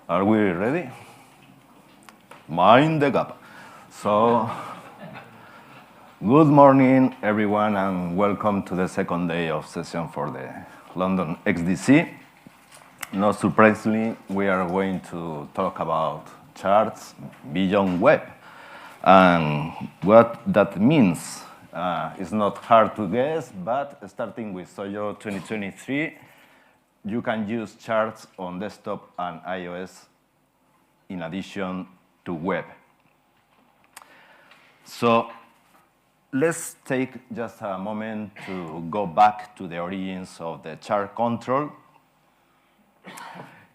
Are we ready? Mind the gap. So, good morning, everyone, and welcome to the second day of session for the London XDC. Not surprisingly, we are going to talk about charts beyond web. And what that means is not hard to guess, but starting with Xojo 2023, you can use charts on desktop and iOS in addition to web. So let's take just a moment to go back to the origins of the chart control.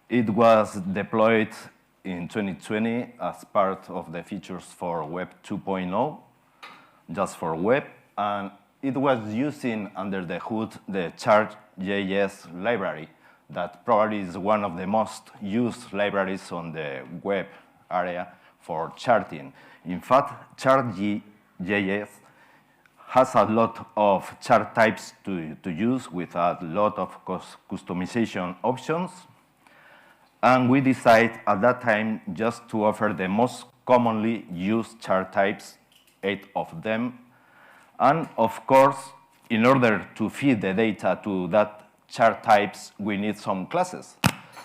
It was deployed in 2020 as part of the features for Web 2.0, just for web, and it was using under the hood the chart.js library that probably is one of the most used libraries on the web area for charting. In fact, chart.js has a lot of chart types to use with a lot of customization options. And we decided at that time just to offer the most commonly used chart types, 8 of them. And of course, in order to feed the data to that chart types, we need some classes.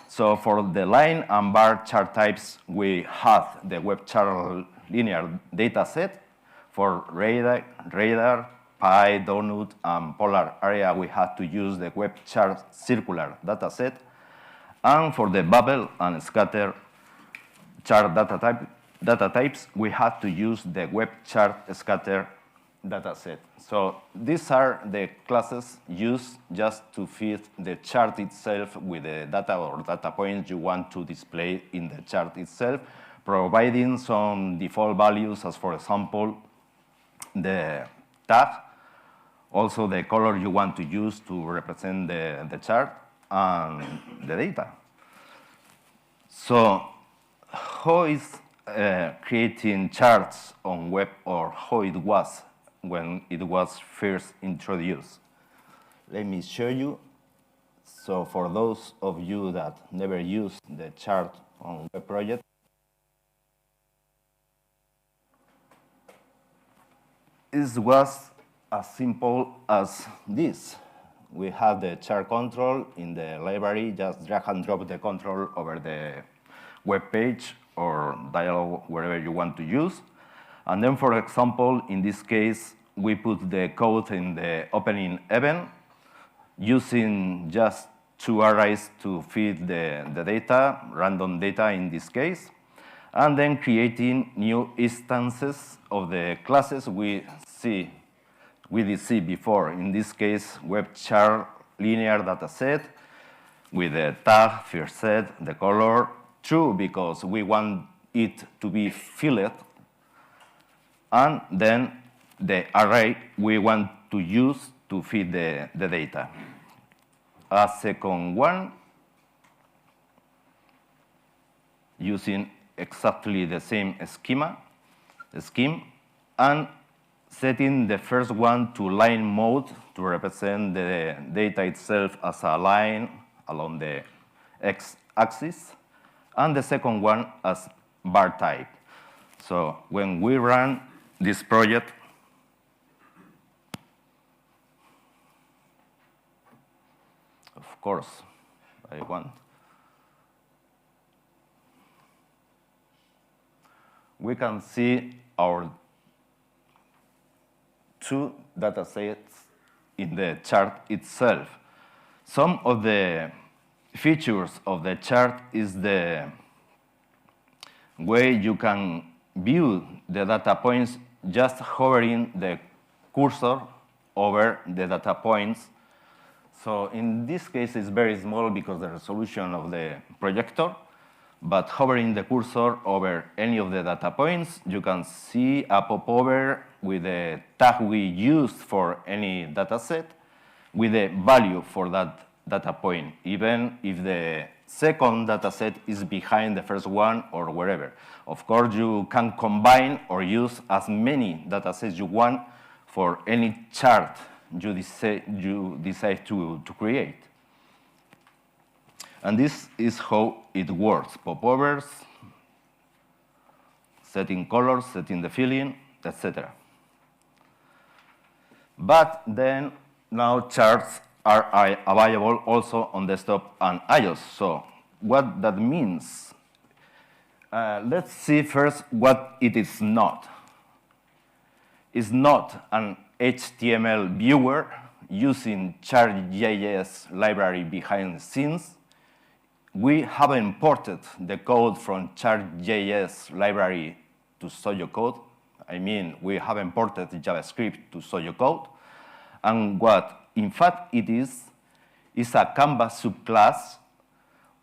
So for the line and bar chart types, we have the web chart linear data set. For radar, pi, donut, and polar area, we had to use the web chart circular data set. And for the bubble and scatter chart data types, we had to use the web chart scatter data set. So these are the classes used just to feed the chart itself with the data or data points you want to display in the chart itself, providing some default values as, for example, the tag, also the color you want to use to represent the chart, and the data. So how is creating charts on web, or how it was when it was first introduced? Let me show you. So for those of you that never used the chart on web project, it was as simple as this. We have the chart control in the library, just drag and drop the control over the web page or dialog, wherever you want to use. And then, for example, in this case, we put the code in the opening event using just 2 arrays to feed the data, random data in this case, and then creating new instances of the classes we did see before. In this case, web chart linear data set with the tag, first set, the color, true because we want it to be filled, and then the array we want to use to feed the data. A second one, using exactly the same scheme, and setting the first one to line mode to represent the data itself as a line along the x-axis, and the second one as bar type. So when we run this project, of course, we can see our 2 data sets in the chart itself. Some of the features of the chart is the way you can view the data points just hovering the cursor over the data points. So in this case, it's very small because the resolution of the projector, but hovering the cursor over any of the data points, you can see a popover with the tag we used for any data set with the value for that data point, even if the second data set is behind the first one or wherever. Of course, you can combine or use as many data sets you want for any chart you decide to create. And this is how it works. Popovers, setting colors, setting the filling, etc. But then now charts are available also on desktop and iOS. So what that means, let's see first what it is not. It's not an HTML viewer using chart.js library behind the scenes. We have imported the code from chart.js library to Xojo code. I mean, we have imported JavaScript to Xojo code. And what, in fact, it is a Canvas subclass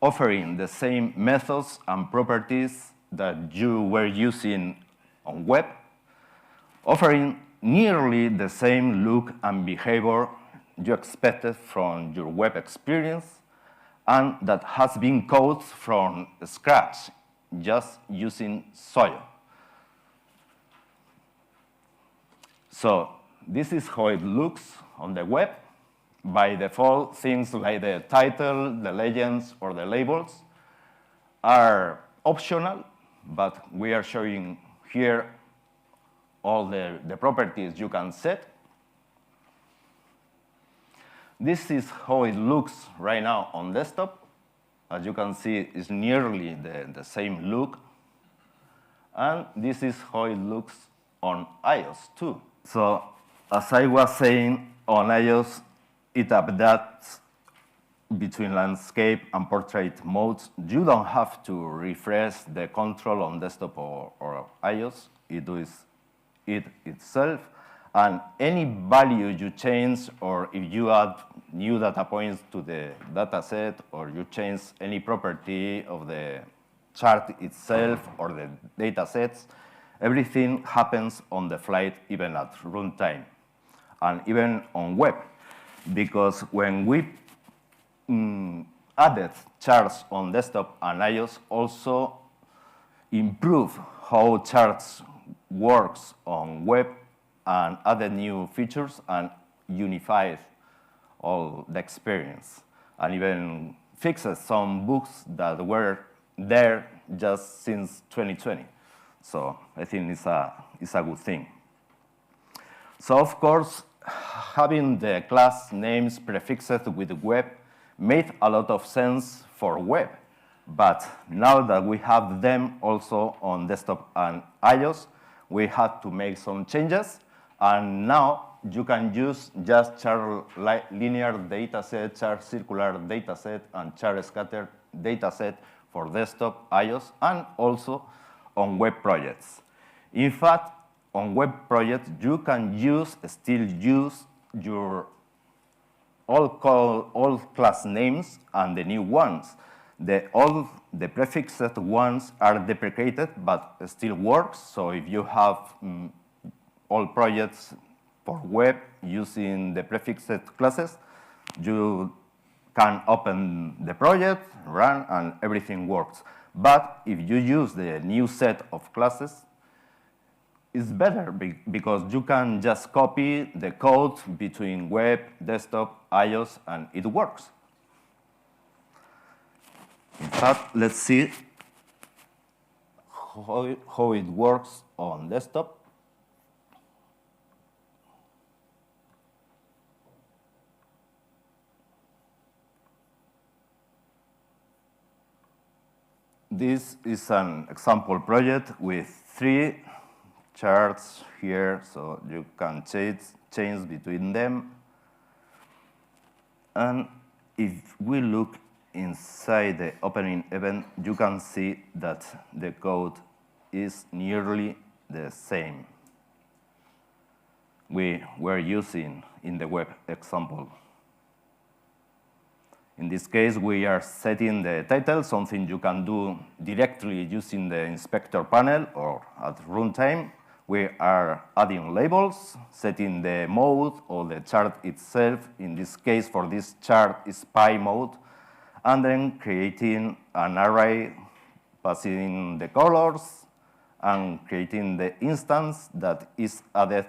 offering the same methods and properties that you were using on web, offering nearly the same look and behavior you expected from your web experience, and that has been coded from scratch, just using Xojo. So this is how it looks on the web. By default, things like the title, the legends, or the labels are optional, but we are showing here all the properties you can set. This is how it looks right now on desktop. As you can see, it's nearly the same look. And this is how it looks on iOS too. So as I was saying, on iOS, it adapts between landscape and portrait modes. You don't have to refresh the control on desktop or iOS. It does it itself. And any value you change, or if you add new data points to the data set, or you change any property of the chart itself or the data sets, everything happens on the fly, even at runtime, and even on web. Because when we added charts on desktop and iOS, also improve how charts works on web and added new features and unified all the experience, and even fixes some bugs that were there just since 2020. So I think it's a good thing. So of course, having the class names prefixed with web made a lot of sense for web. But now that we have them also on desktop and iOS, we had to make some changes. And now you can use just char linear dataset, char circular dataset, and char scattered dataset for desktop, iOS, and also on web projects. In fact, on web projects, you can still use your old class names and the new ones. The prefixed ones are deprecated, but still works. So if you have all projects for web using the prefixed classes, you can open the project, run, and everything works. But if you use the new set of classes, it's better because you can just copy the code between web, desktop, iOS, and it works. In fact, let's see how it works on desktop. This is an example project with 3 charts here, so you can change between them. And if we look inside the opening event, you can see that the code is nearly the same we were using in the web example. In this case, we are setting the title, something you can do directly using the inspector panel or at runtime. We are adding labels, setting the mode or the chart itself. In this case, for this chart, is pie mode, and then creating an array, passing the colors, and creating the instance that is added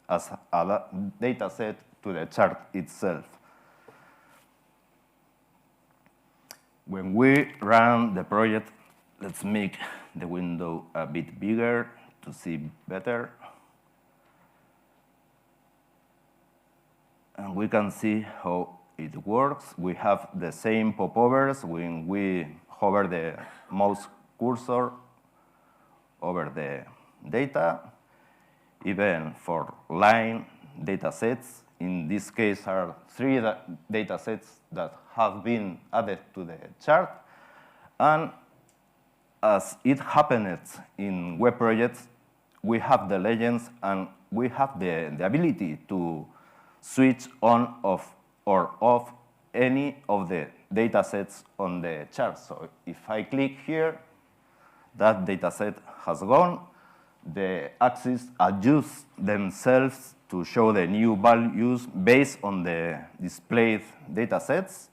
as a data set to the chart itself. When we run the project, let's make the window a bit bigger to see better. And we can see how it works. We have the same popovers when we hover the mouse cursor over the data. Even for line data sets, in this case are 3 data sets that have been added to the chart. And as it happens in web projects, we have the legends and we have the ability to switch on off or off any of the data sets on the chart. So if I click here, that data set has gone. The axes adjust themselves to show the new values based on the displayed data sets.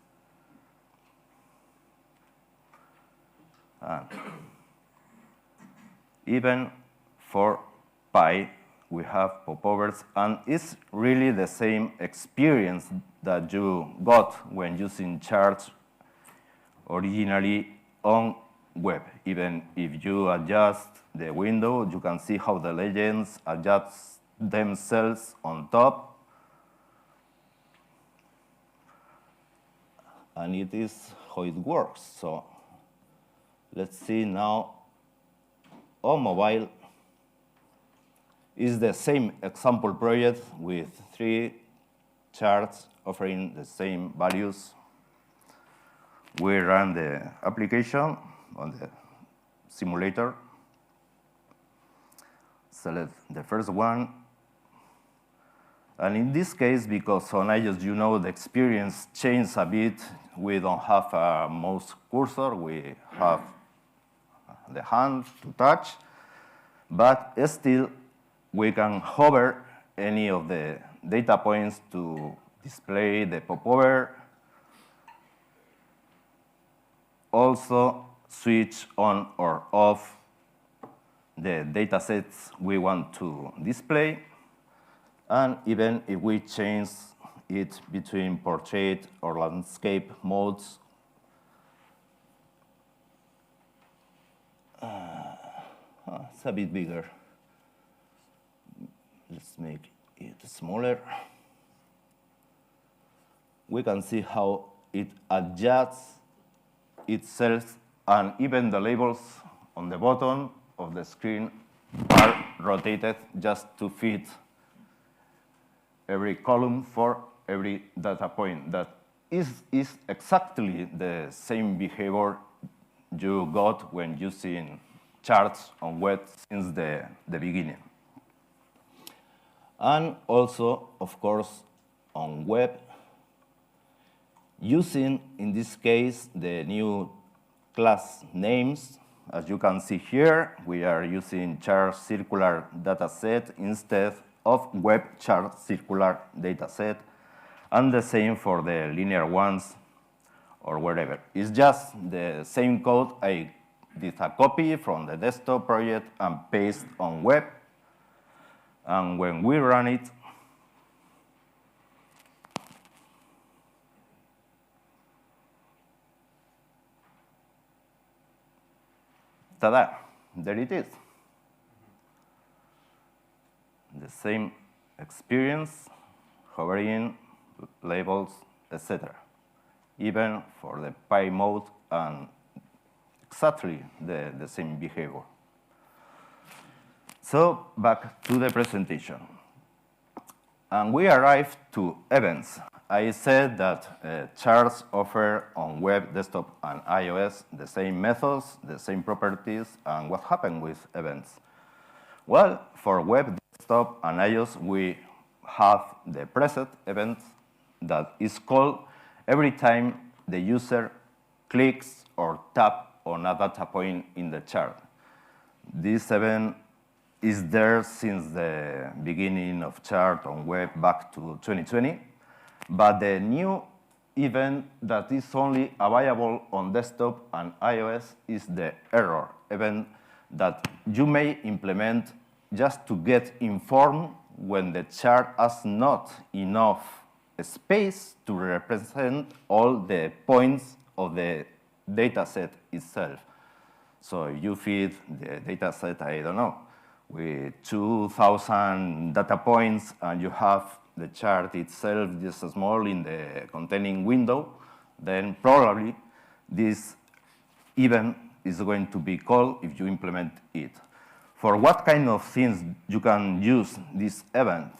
Even for pi, we have popovers, and it's really the same experience that you got when using charts originally on web. Even if you adjust the window, you can see how the legends adjust themselves on top. And it is how it works. So let's see now on mobile. Is the same example project with 3 charts offering the same values. We run the application on the simulator. Select the first one. And in this case, because on iOS, you know, the experience changed a bit. We don't have a mouse cursor. We have the hand to touch. But still, we can hover any of the data points to display the popover. Also, switch on or off the data sets we want to display. And even if we change it between portrait or landscape modes, it's a bit bigger. Let's make it smaller. We can see how it adjusts itself, and even the labels on the bottom of the screen are rotated just to fit every column for every data point. That is exactly the same behavior you got when using charts on web since the beginning. And also, of course, on web, using, in this case, the new class names. As you can see here, we are using chart circular dataset instead of web chart circular dataset, and the same for the linear ones or wherever. It's just the same code. I did a copy from the desktop project and paste on web. And when we run it, ta-da, there it is. The same experience, hovering, labels, etc. Even for the pi mode, and exactly the same behavior. So back to the presentation. And we arrived to events. I said that charts offer on web, desktop, and iOS the same methods, the same properties, and what happened with events? Well, for web, desktop, and iOS, we have the preset event that is called every time the user clicks or taps on a data point in the chart. This event is there since the beginning of chart on web back to 2020. But the new event that is only available on desktop and iOS is the error event that you may implement just to get informed when the chart has not enough space to represent all the points of the data set itself. So if you feed the data set, I don't know, with 2,000 data points, and you have the chart itself just small in the containing window, then probably this event is going to be called if you implement it. For what kind of things you can use this event?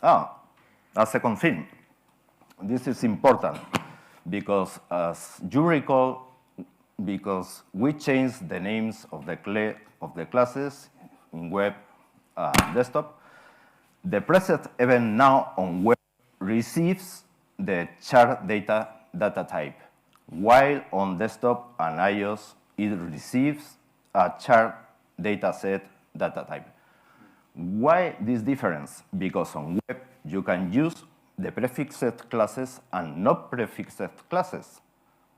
A second thing. This is important because, as you recall, because we changed the names of the classes in web and desktop, the preset event now on web receives the chart data type, while on desktop and iOS it receives a chart dataset data type. Why this difference? Because on web you can use the prefixed classes and not prefixed classes.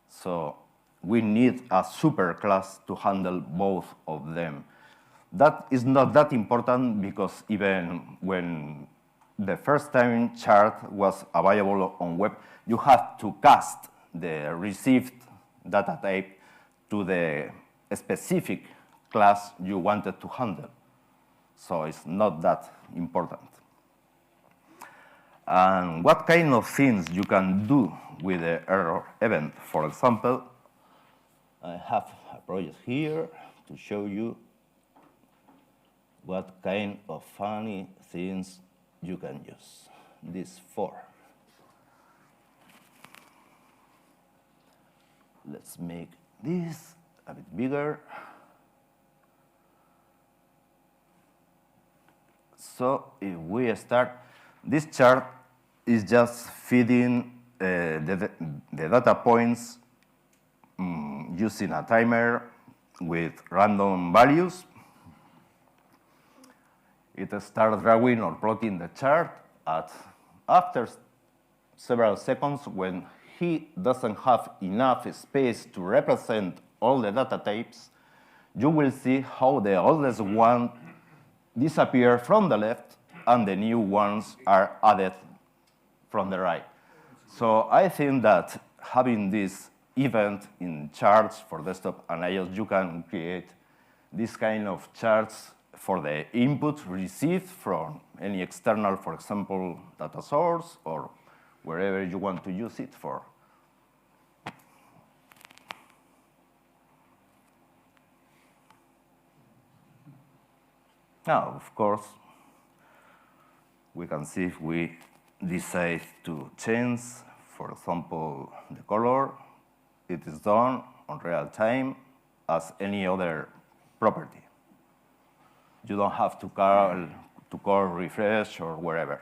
So we need a super class to handle both of them. That is not that important because even when the first time chart was available on web, you have to cast the received data type to the specific class you wanted to handle. So it's not that important. And what kind of things you can do with the error event? For example, I have a project here to show you what kind of funny things you can use. These 4. Let's make this a bit bigger. So if we start, this chart is just feeding the data points using a timer with random values. It starts drawing or plotting the chart after several seconds. When he doesn't have enough space to represent all the data types, you will see how the oldest one disappear from the left and the new ones are added from the right. So I think that having this event in charts for desktop and iOS, you can create this kind of charts for the input received from any external, for example, data source or wherever you want to use it for. Now, of course, we can see if we decide to change, for example, the color. It is done on real time as any other property. You don't have to call refresh or wherever.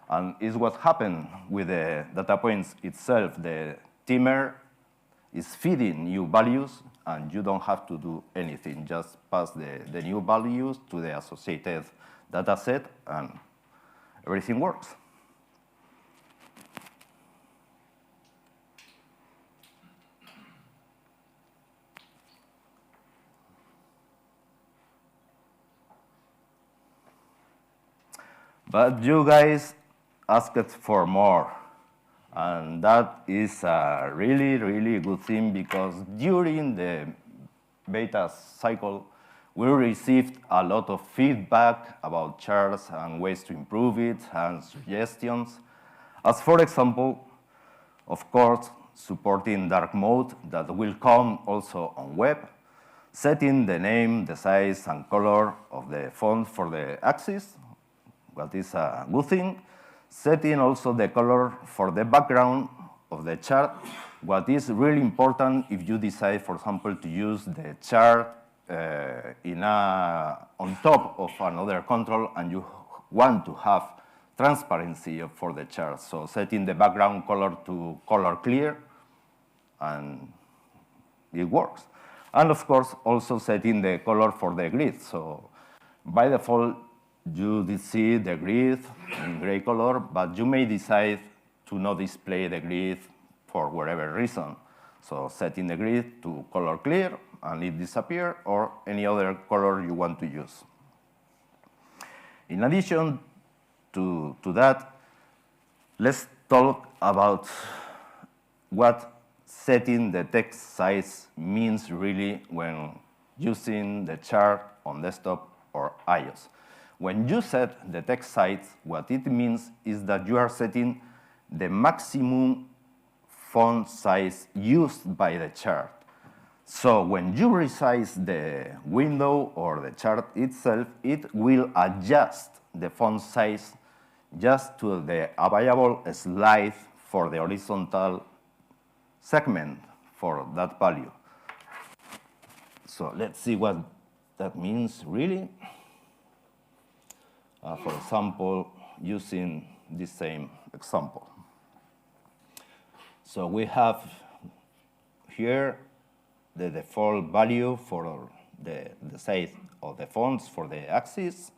And it's what happened with the data points itself. The timer is feeding new values, and you don't have to do anything. Just pass the new values to the associated data set, and everything works. But you guys asked for more. And that is a really, really good thing because during the beta cycle, we received a lot of feedback about charts and ways to improve it and suggestions. As for example, of course, supporting dark mode that will come also on web, setting the name, the size, and color of the font for the axis, what is a good thing. Setting also the color for the background of the chart, what is really important if you decide, for example, to use the chart on top of another control and you want to have transparency for the chart. So setting the background color to color clear, and it works. And of course, also setting the color for the grid. So by default, you did see the grid in gray color, but you may decide to not display the grid for whatever reason. So setting the grid to color clear and it disappears, or any other color you want to use. In addition to that, let's talk about what setting the text size means really when using the chart on desktop or iOS. When you set the text size, what it means is that you are setting the maximum font size used by the chart. So when you resize the window or the chart itself, it will adjust the font size just to the available slide for the horizontal segment for that value. So let's see what that means really. For example, using this same example. So we have here the default value for the size of the fonts for the axis.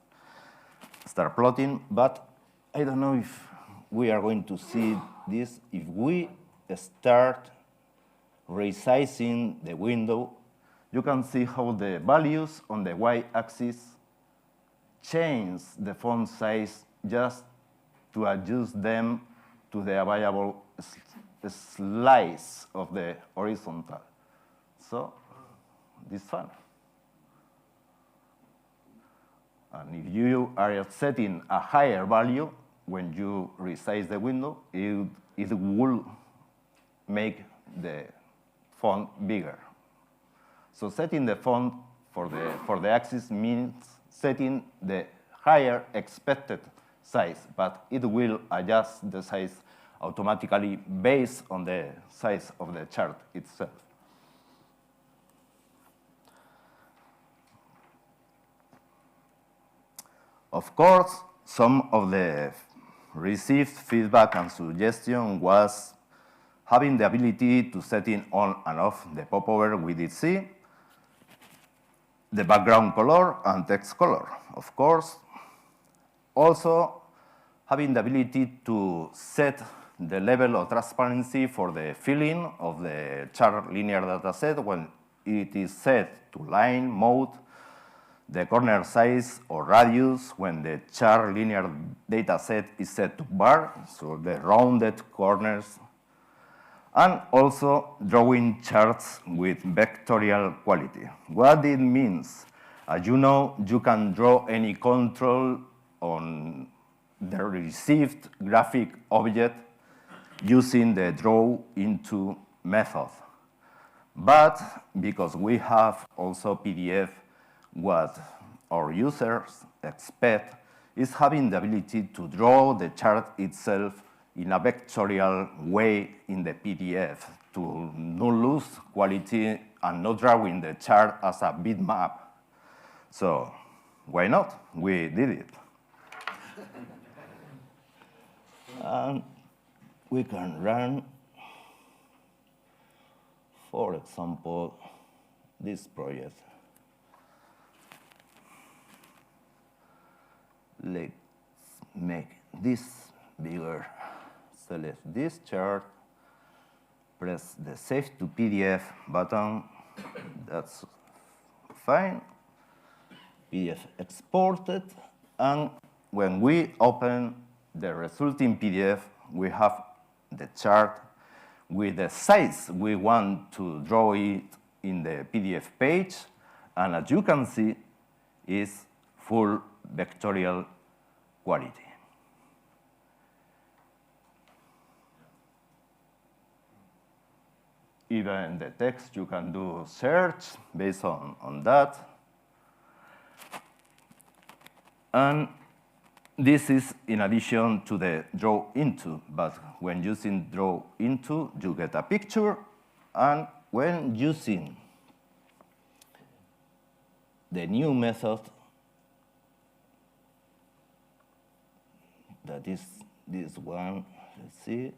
Start plotting, but I don't know if we are going to see this. If we start resizing the window, you can see how the values on the y-axis change the font size just to adjust them to the available slice of the horizontal. So this is fun. And if you are setting a higher value, when you resize the window, it will make the font bigger. So setting the font for the axis means setting the higher expected size, but it will adjust the size automatically based on the size of the chart itself. Of course, some of the received feedback and suggestion was having the ability to set in on and off the popover we did see, the background color and text color, of course. Also, having the ability to set the level of transparency for the filling of the chart linear dataset when it is set to line mode, the corner size or radius when the chart linear dataset is set to bar, so the rounded corners, and also drawing charts with vectorial quality. What it means, as you know, you can draw any control on the received graphic object using the draw into method. But because we have also PDF, what our users expect is having the ability to draw the chart itself in a vectorial way in the PDF to not lose quality and not drawing the chart as a bitmap. So why not? We did it. And we can run, for example, this project. Let's make this bigger. Select this chart, press the Save to PDF button. That's fine. PDF exported. And when we open the resulting PDF, we have the chart with the size we want to draw it in the PDF page. And as you can see, is full vectorial quality. Even the text, you can do search based on that. And this is in addition to the draw into, but when using draw into, you get a picture. And when using the new method, that is this one, let's see.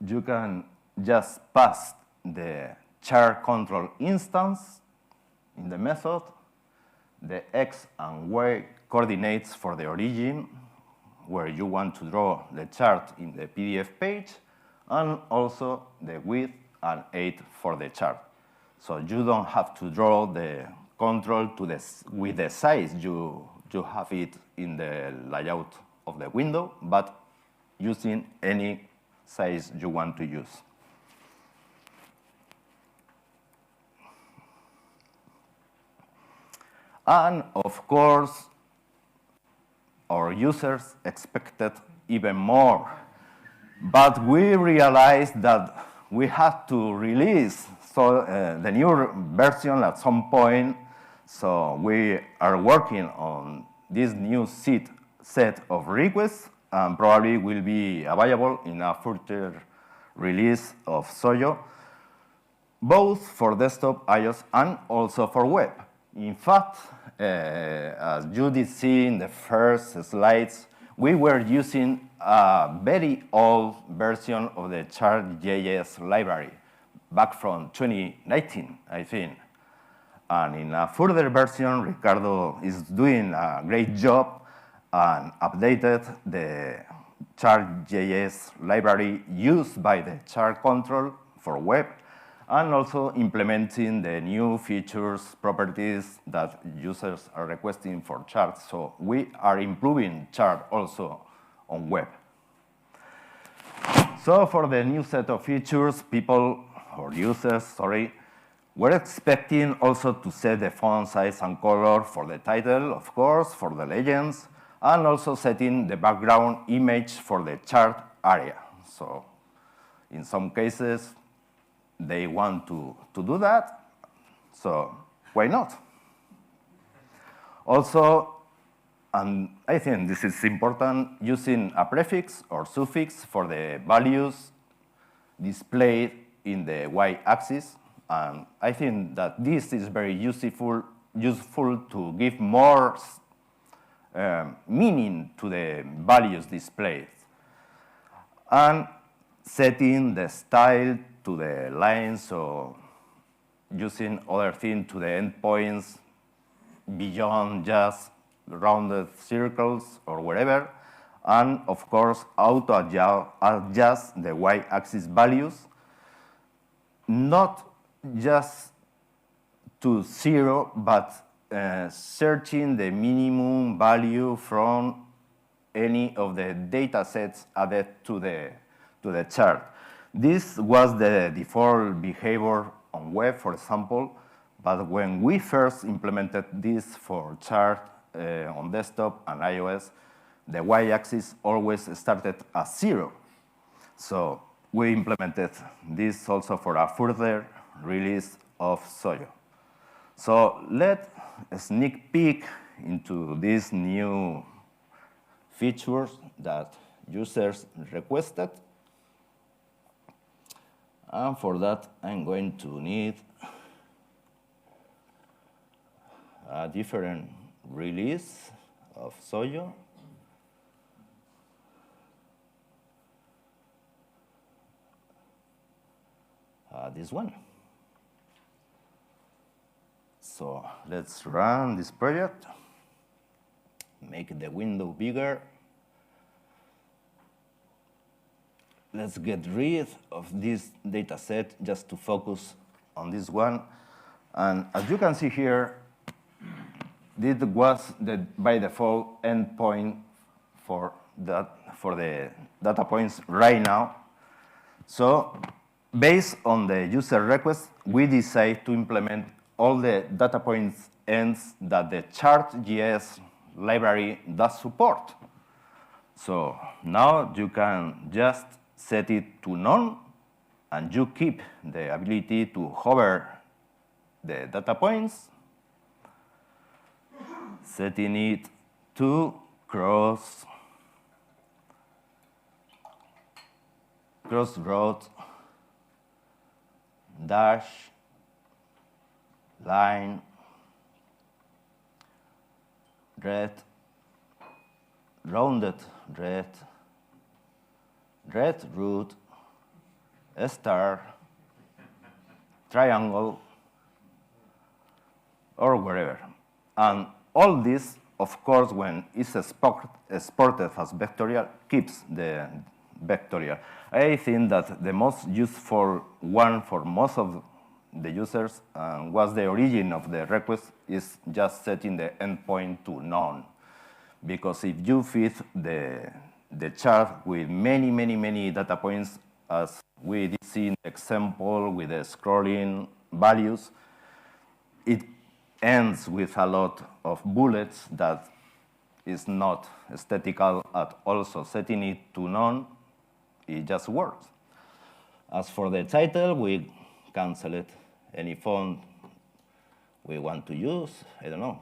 You can just pass the chart control instance in the method, the X and Y coordinates for the origin, where you want to draw the chart in the PDF page, and also the width and height for the chart. So you don't have to draw the control with the size you you have it in the layout of the window, but using any size you want to use. And of course, our users expected even more. But we realized that we had to release the new version at some point. So we are working on this new set of requests, and probably will be available in a further release of Xojo, both for desktop, iOS, and also for web. In fact, as you did see in the first slides, we were using a very old version of the chart.js library back from 2019, I think. And in a further version, Ricardo is doing a great job and updated the chart.js library used by the chart control for web, and also implementing the new features, properties that users are requesting for charts. So we are improving chart also on web. So for the new set of features, users, we're expecting also to set the font size and color for the title, of course, for the legends, and also setting the background image for the chart area. So in some cases, they want to do that, so why not? Also, and I think this is important, using a prefix or suffix for the values displayed in the y-axis. And I think that this is very useful to give more meaning to the values displayed. And setting the style to the lines, so using other things to the endpoints beyond just rounded circles or whatever. And of course, auto-adjust the y-axis values, not just to 0, but searching the minimum value from any of the data sets added to the chart. This was the default behavior on web, for example, but when we first implemented this for chart on desktop and iOS, the y-axis always started at 0. So we implemented this also for a further release of Xojo. So let's sneak peek into these new features that users requested. And for that, I'm going to need a different release of Xojo. This one. So let's run this project, make the window bigger. Let's get rid of this data set just to focus on this one. And as you can see here, this was the by default endpoint for the data points right now. So based on the user request, we decide to implement all the data points ends that the chart.js library does support. So now you can just set it to none, and you keep the ability to hover the data points, setting it to crossroad dash line red rounded red root star triangle or wherever. And all this, of course, when it's exported as vectorial, keeps the vectorial. I think that the most useful one for most of the users was the origin of the request is just setting the endpoint to none. because if you feed the chart with many data points, as we did see in the example with the scrolling values, it ends with a lot of bullets that is not aesthetical at all. So setting it to none, it just works. As for the title, we can select any font we want to use. I don't know,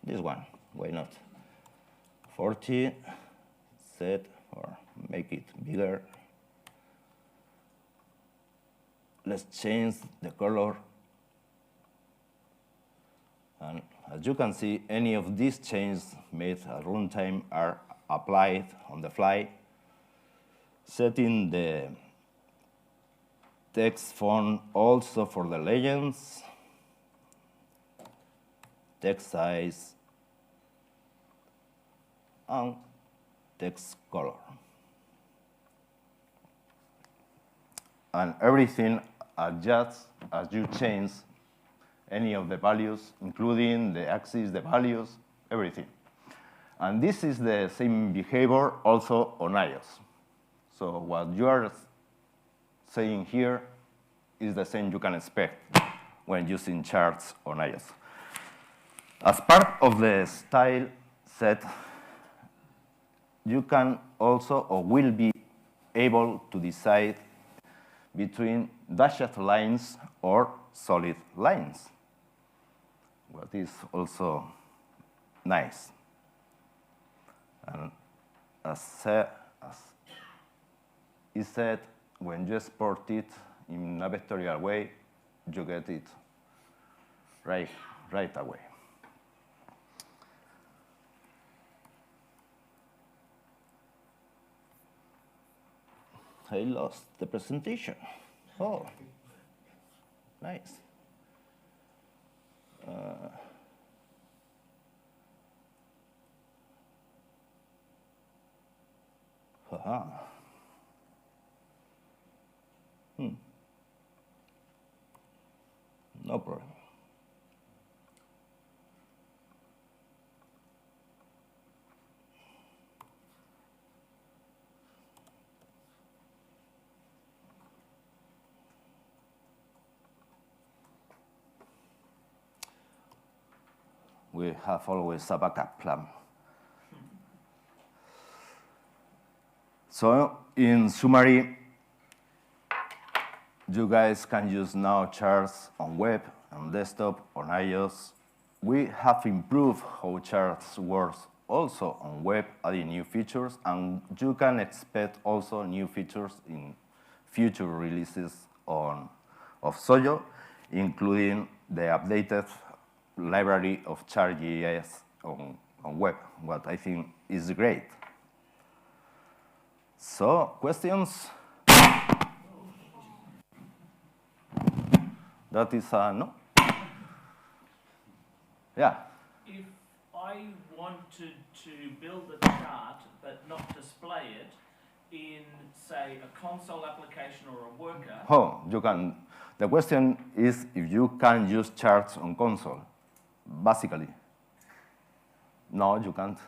this one, why not? 40, set, or make it bigger. Let's change the color. And as you can see, any of these changes made at runtime are applied on the fly. Setting the text font also for the legends, text size, and text color. And everything adjusts as you change any of the values, including the axis, the values, everything. And this is the same behavior also on iOS. So what you are saying here is the same you can expect when using charts on iOS. As part of the style set, you can also or will be able to decide between dashed lines or solid lines, what is also nice. And as is said, when you export it in a vectorial way, you get it right away. I lost the presentation. Oh, nice. No problem. We have always a backup plan. So in summary, you guys can use now charts on web, on desktop, on iOS. We have improved how charts work also on web, adding new features, and you can expect also new features in future releases of Xojo, including the updated library of chart.js on web, what I think is great. So, questions? That is a no? Yeah? If I wanted to build a chart but not display it in, say, a console application or a worker... Oh, you can. The question is if you can use charts on console, basically. No, you can't.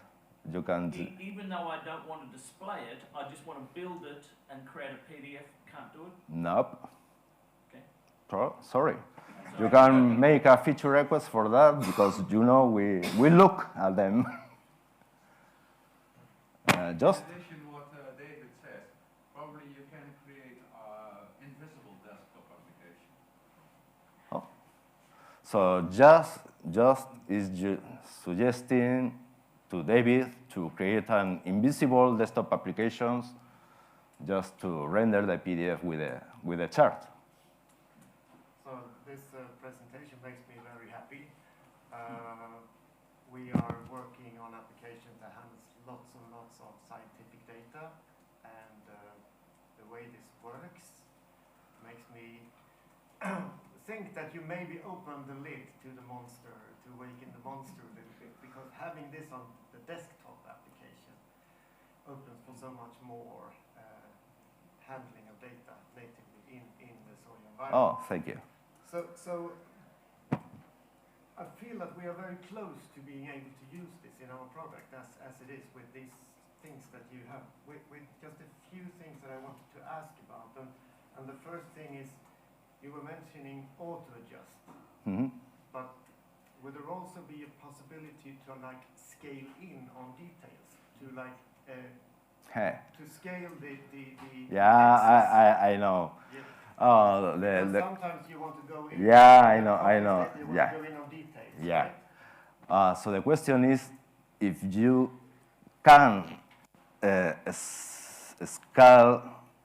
You can't. Even though I don't want to display it, I just want to build it and create a PDF. Can't do it? Nope. Okay. Sorry. You can make a feature request for that because you know we look at them. Just. In addition to what David says, probably you can create an invisible desktop application. Oh. So just is suggesting to David to create an invisible desktop applications just to render the PDF with a chart. So this presentation makes me very happy. We are working on applications that handles lots and lots of scientific data, and the way this works makes me think that you maybe open the lid to the monster, to awaken the monster a little bit, because having this on the desktop application opens for so much more handling of data natively in the Xojo environment. Oh, thank you. So I feel that we are very close to being able to use this in our product as it is with these things that you have. With just a few things that I wanted to ask about. And the first thing is, you were mentioning auto-adjust. Mm-hmm. But would there also be a possibility to like scale in on details? To like Hey. to scale the Yeah, I know. Yeah. Oh, Sometimes you want to go in. Yeah, I know. You want Yeah. to go in on details. Yeah. Right? So the question is if you can scale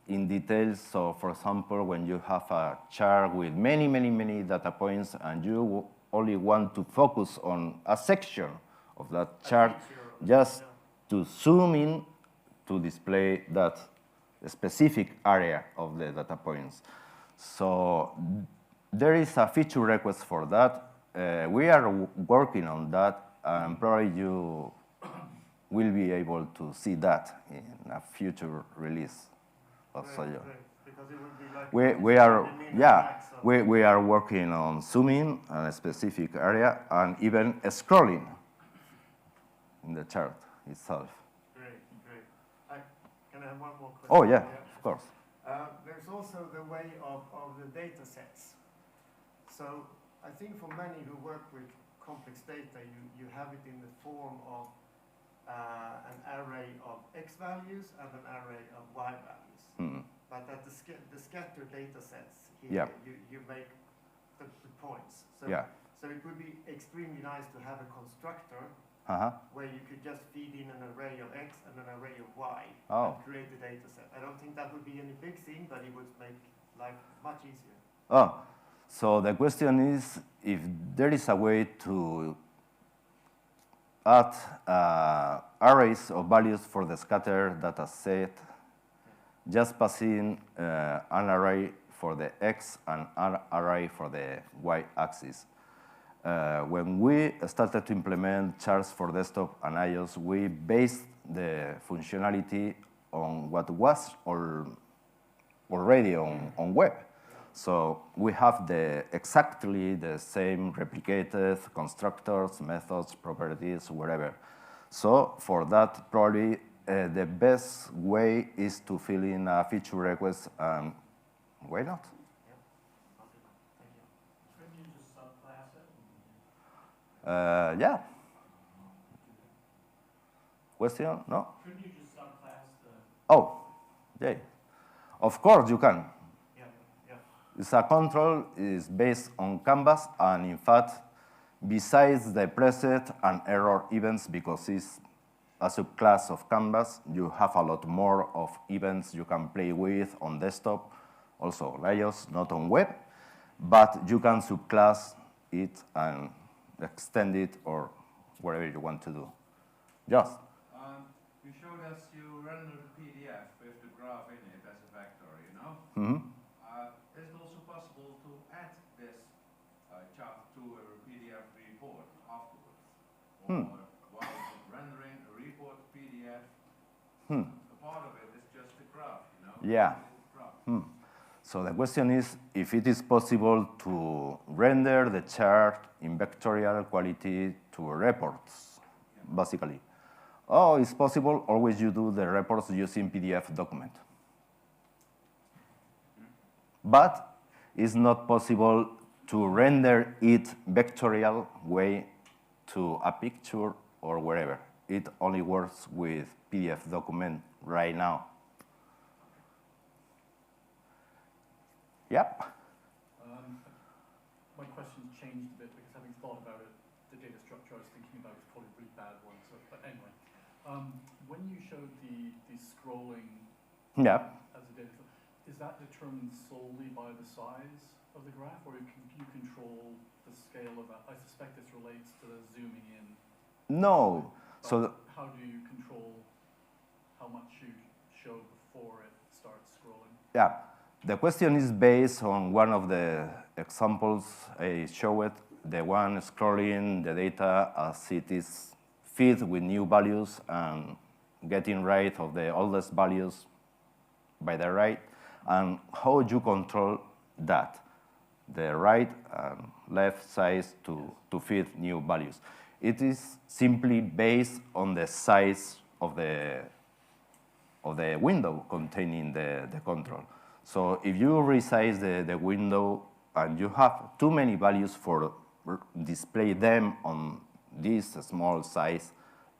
in details. So, for example, when you have a chart with many data points and you only want to focus on a section of that chart, just to zoom in to display that specific area of the data points. So there is a feature request for that. We are working on that, and probably you will be able to see that in a future release of Xojo. Because it would be like we are working on zooming on a specific area and even scrolling in the chart itself. Great. Can I have one more question? Oh yeah, of course. There's also the way of the data sets. So I think for many who work with complex data, you have it in the form of an array of X values and an array of Y values. Mm. But at the scattered data sets, here you make the points. So, so it would be extremely nice to have a constructor where you could just feed in an array of X and an array of Y and create a data set. I don't think that would be any big thing, but it would make life much easier. Oh, so the question is if there is a way to add arrays of values for the scattered data set, just passing an array for the X and an array for the Y axis. When we started to implement charts for desktop and iOS, we based the functionality on what was already on web. So we have exactly the same replicated constructors, methods, properties, whatever. So for that, probably the best way is to fill in a feature request. Why not? Couldn't you just subclass it? Yeah. Question? No? Couldn't you just subclass the... Oh, yeah. Of course you can. Yeah. It's a control is based on canvas, and in fact, besides the preset and error events, because it's a subclass of canvas, you have a lot more of events you can play with on desktop, also on iOS, not on web, but you can subclass it and extend it or whatever you want to do. Just. You showed us you render the PDF with the graph in it as a vector, you know? Mm-hmm. Is it also possible to add this chart to a PDF report afterwards? Or while rendering a report PDF, a part of it is just a graph, you know? Yeah. So the question is if it is possible to render the chart in vectorial quality to reports, basically. Oh, it's possible. Always you do the reports using PDF document. But it's not possible to render it vectorial way to a picture or wherever. It only works with PDF document right now. Yep. My question's changed a bit because having thought about it, the data structure I was thinking about is probably a really bad one. So, but anyway, when you showed the scrolling as a data, is that determined solely by the size of the graph, or can you control the scale of that? I suspect this relates to the zooming in. No. So how do you control how much you show before it starts scrolling? Yeah. The question is based on one of the examples I showed, the one scrolling the data as it is fed with new values and getting rid of the oldest values by the right, and how you control that. the right and left sides to fit new values. It is simply based on the size of the window containing the control. So if you resize the window and you have too many values for display them on this small size,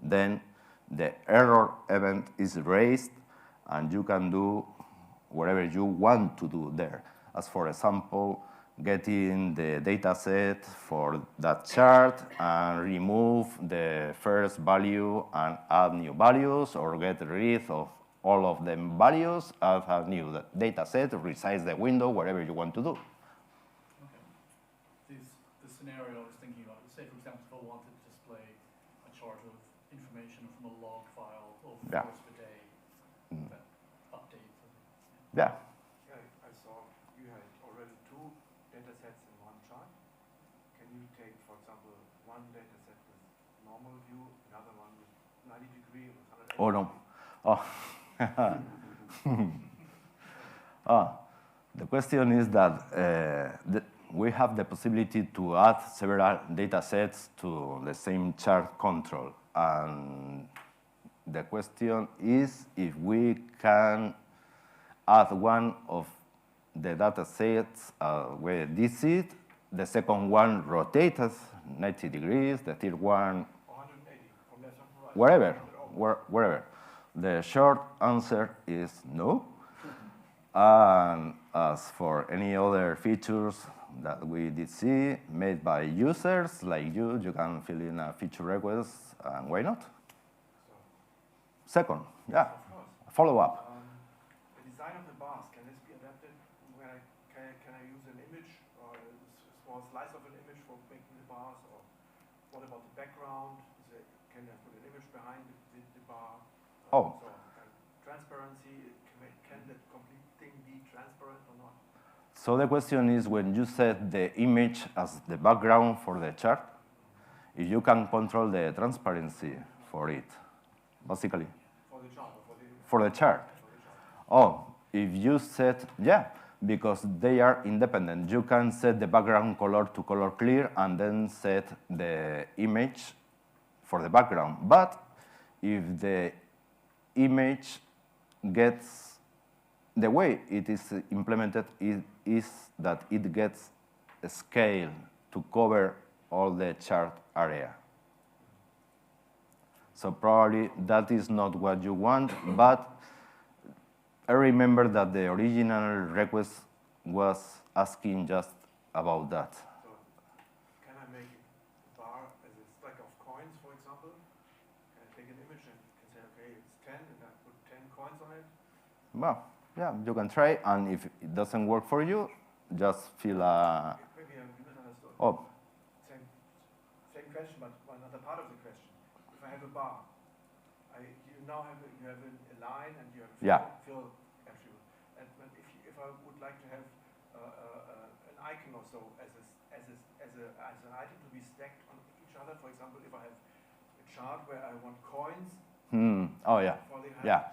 then the error event is raised and you can do whatever you want to do there. As for example, getting the data set for that chart and remove the first value and add new values, or get rid of all of them values, add a new data set, resize the window, whatever you want to do. Okay. The scenario I was thinking about, say for example, if I wanted to display a chart of information from a log file over the course of a day, that updates. Yeah. Yeah, I saw you had already two data sets in one chart. Can you take, for example, one data set with normal view, another one with 90-degree, with 180? Oh, no. Oh. The question is that we have the possibility to add several data sets to the same chart control. And the question is if we can add one of the data sets where this is, the second one rotates 90 degrees, the third one 180 from left to right. wherever. The short answer is no. And as for any other features that we did see made by users like you can fill in a feature request, and why not? Second, yeah, follow up. The design of the bars, can this be adapted? Can I use an image or a small slice of an image for making the bars? Or what about the background? Can I put an image behind the bar? Oh. So, transparency, can that complete thing be transparent or not? So the question is, when you set the image as the background for the chart, if you can control the transparency for it, basically. For the chart? For the chart. Oh, if you set, yeah, because they are independent. You can set the background color to color clear and then set the image for the background. But if the image gets, the way it is implemented is that it gets a scale to cover all the chart area. So probably that is not what you want, but I remember that the original request was asking just about that. So can I make a bar as a stack of coins, for example? Can I take an image and can say, okay, it's 10, and I put 10 coins on it? Well, yeah, you can try, and if it doesn't work for you, just fill a... Maybe I misunderstood. Oh. Same question, but another part of the question. If I have a bar, you now have a line and you have fill attribute. And if I would like to have an icon or so as an item to be stacked on each other, for example, if I have a chart where I want coins. Oh yeah. Yeah.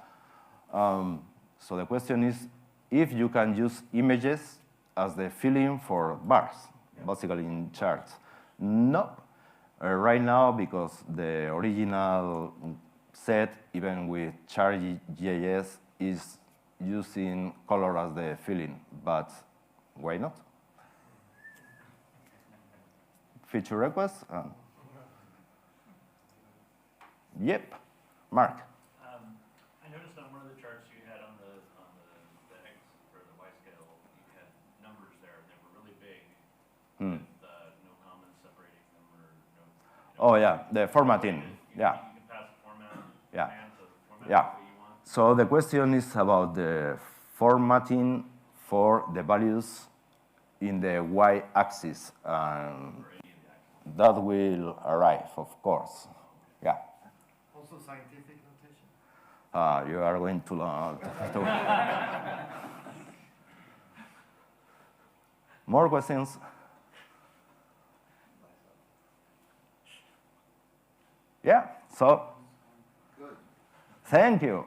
So the question is if you can use images as the filling for bars, basically in charts. No. Right now, because the original set, even with chart.js, is using color as the filling, but why not? Feature requests? Yep. Mark. I noticed on one of the charts you had on the X for the Y scale, you had numbers there, and they were really big, with no comments separating them or no. Oh yeah, the formatting. Yeah. You can pass the format. Yeah. Format Yeah. the way you want. So the question is about the formatting for the values in the y-axis. That will arrive, of course. Yeah. Also scientific notation? You are going to learn. More questions? Yeah, so. Good. Thank you.